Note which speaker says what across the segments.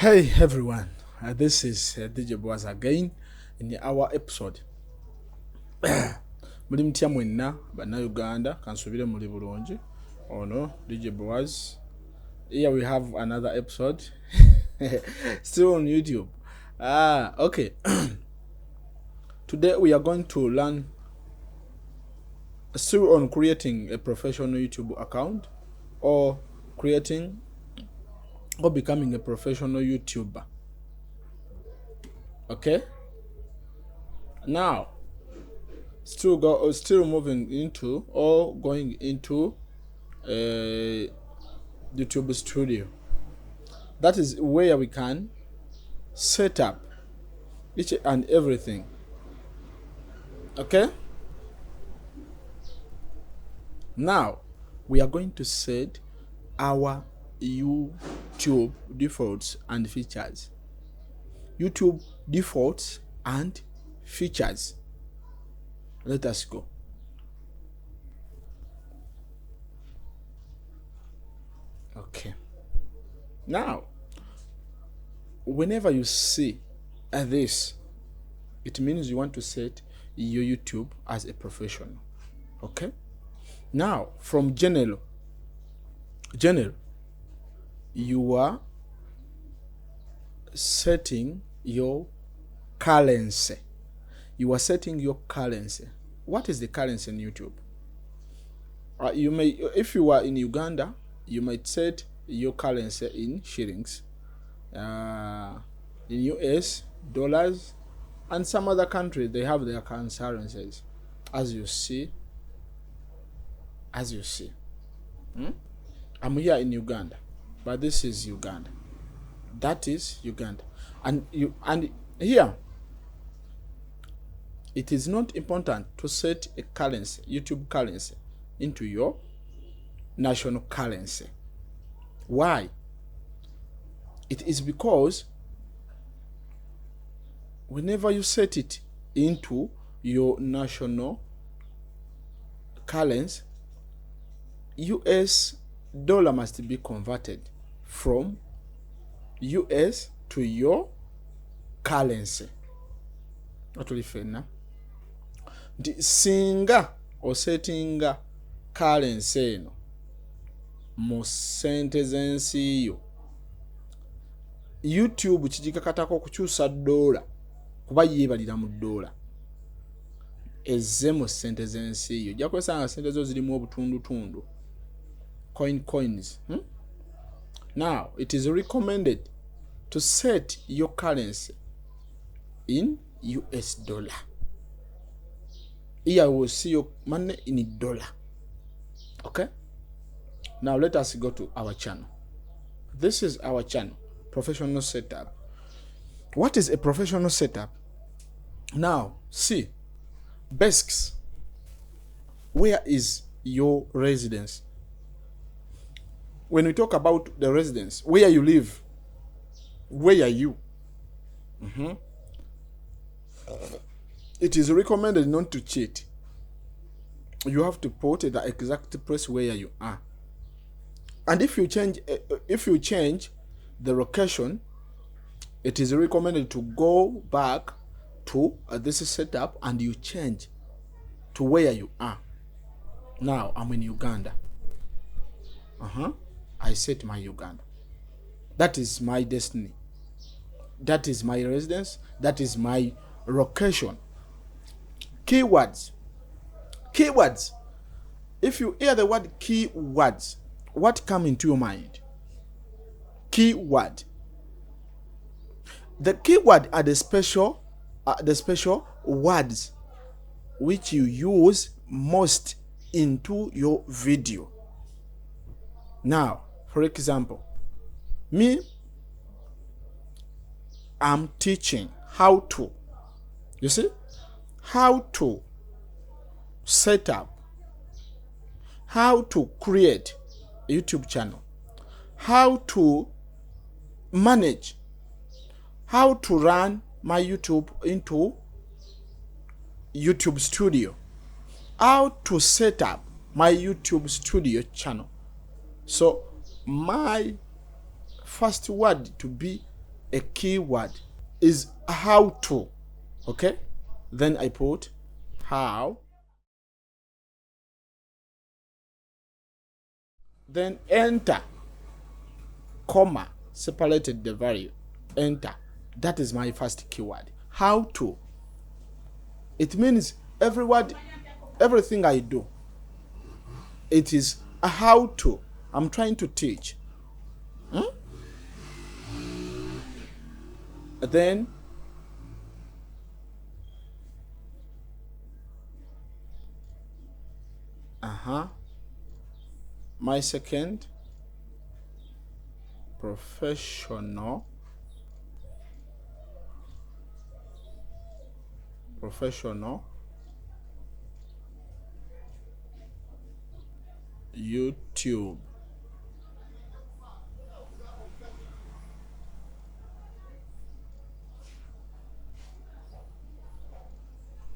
Speaker 1: Hey everyone, this is DJ BOAZ again in our episode. Muli mutya mwenna bannayuganda kansubire muli bulungi ono DJ BOAZ. Here we have another episode still on YouTube. Okay. Today we are going to learn still on creating a professional YouTube account or becoming a professional YouTuber. Okay, now still moving into or going into a YouTube studio. That is where we can set up each and everything. Okay, now we are going to set our YouTube defaults and features. YouTube defaults and features. Let us go. Okay. Now, whenever you see this, it means you want to set your YouTube as a professional. Okay. Now, from general, you are setting your currency. What is the currency in YouTube? You may, if you are in Uganda, you might set your currency in shillings, in US dollars, and some other countries they have their currencies. As you see. I'm here in Uganda, but this is Uganda. That is Uganda, and here it is not important to set a currency, YouTube currency, into your national currency. Why? It is because whenever you set it into your national currency, US dollar must be converted from US to your currency. Atuli fena. Singa osettinga currency eno mu sente z'ensi yo, YouTube kigikakatako okukyusa dola kuba yeebalira mu dola ezze mu sente z'ensi yo. Ojja kwesanga sente zo zirimu obutundutundu, coins. Now, it is recommended to set your currency in US dollar. Here we will see your money in dollar. Okay? Now let us go to our channel. This is our channel, professional setup. What is a professional setup? Now, see, basics. Where is your residence? When we talk about the residence, where you live, where are you? It is recommended not to cheat. You have to put the exact place where you are. And if you change the location, it is recommended to go back to this setup and you change to where you are. Now I'm in Uganda. I set my Uganda. That is my destiny. That is my residence. That is my location. Keywords. If you hear the word keywords, what comes into your mind? Keyword. The keyword are the special words which you use most into your video. Now, for example, me, I'm teaching how to, how to set up, how to create a YouTube channel, how to manage, how to run my YouTube into YouTube studio, how to set up my YouTube studio channel. So my first word to be a keyword is how to. Okay, then I put how, then enter, comma, separated the value, enter. That is my first keyword, how to. It means every word, everything I do, it is a how to. I'm trying to teach. Then my second, professional YouTube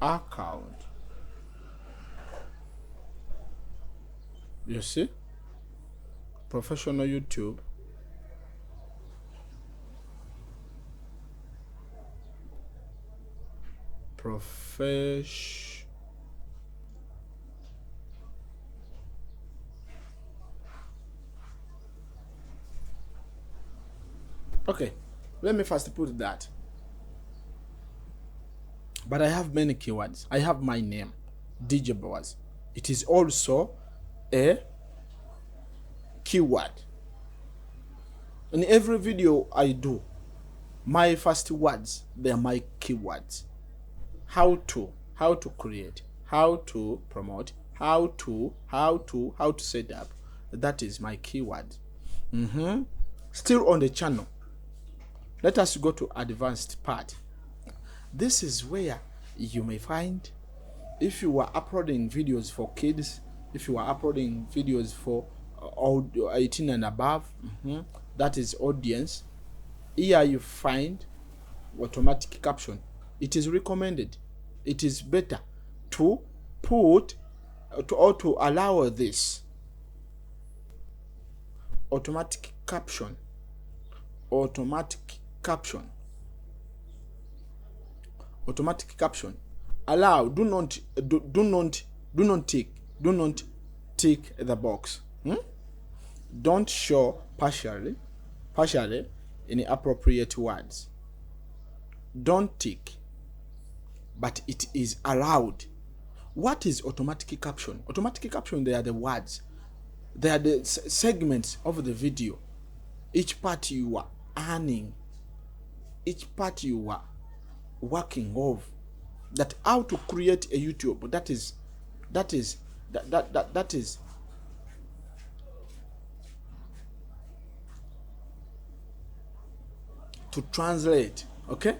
Speaker 1: account. You see, professional YouTube Okay, let me first put that. But I have many keywords. I have my name, DJ BOAZ. It is also a keyword. In every video I do, my first words, they are my keywords. How to create, how to promote, how to set up. That is my keyword. Still on the channel. Let us go to advanced part. This is where you may find, if you are uploading videos for kids, if you are uploading videos for 18 and above, that is audience. Here you find automatic caption. It is recommended. It is better to put to allow this automatic caption. Allow. Do not tick the box. Don't show partially inappropriate words. Don't tick, but it is allowed. What is automatic caption? Automatic caption, they are the words. They are the segments of the video. Each part you are earning, each part you are working of. That how to create a YouTube. That is to translate. Okay,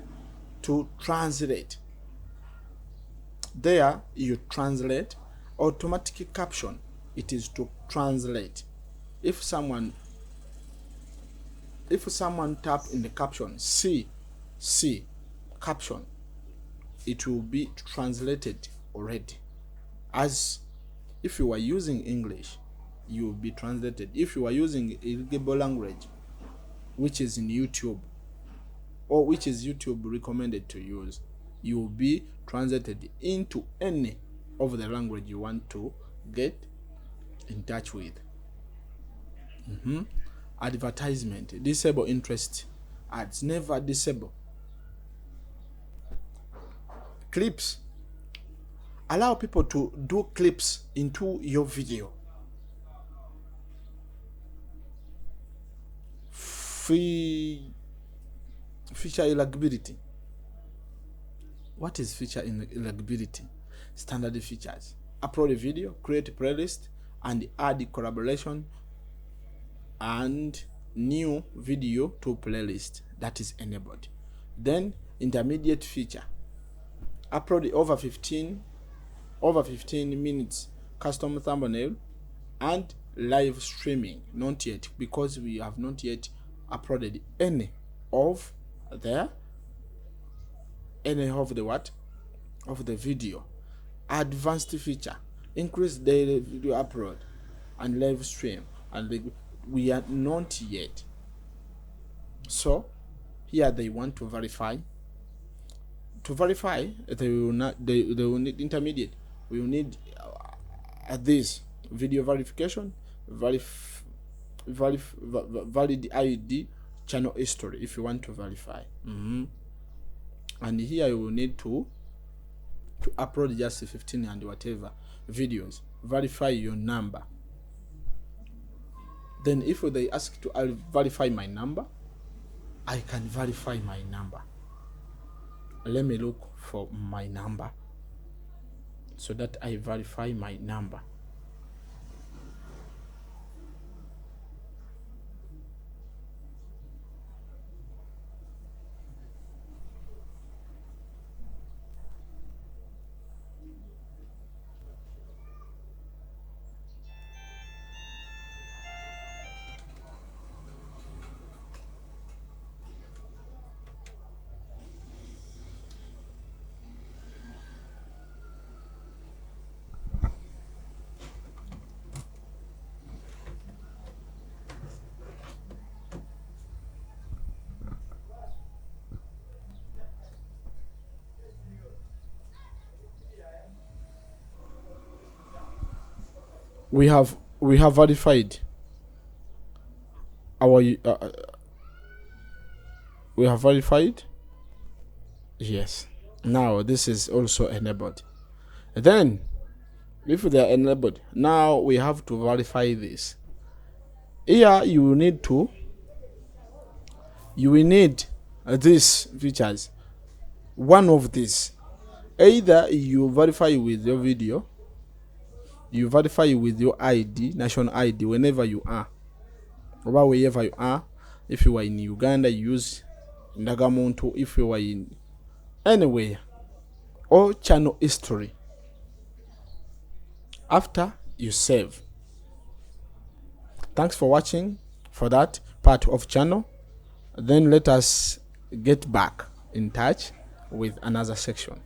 Speaker 1: to translate. There you translate. Automatic caption, it is to translate. If someone tap in the caption, see caption, it will be translated already. As if you are using English, you will be translated. If you are using eligible language, which is in YouTube, or which is YouTube recommended to use, you will be translated into any of the language you want to get in touch with. Advertisement, disable interest ads. Never disable. Clips, allow people to do clips into your video. Feature eligibility. What is feature eligibility? Standard features. Upload a video, create a playlist, and add collaboration and new video to playlist. That is enabled. Then intermediate feature. Upload over 15 minutes custom thumbnail and live streaming. Not yet, because we have not yet uploaded any of the video. Advanced feature, increase daily video upload and live stream, and we are not yet. So Here they want to verify. To verify, they will need intermediate. We will need this video verification, valid ID, channel history if you want to verify. And here you will need to upload just 15 and whatever videos. Verify your number. Then if they ask to verify my number, I can verify my number. Let me look for my number so that I verify my number. We have verified our we have verified. Yes, now this is also enabled. Then if they are enabled, now we have to verify this. Here you will need these features. One of these, either you verify with your video, you verify with your ID, national ID, whenever you are, or wherever you are. If you are in Uganda, you use Ndagamuntu. If you are in anywhere, or channel history. After you save. Thanks for watching for that part of channel. Then let us get back in touch with another section.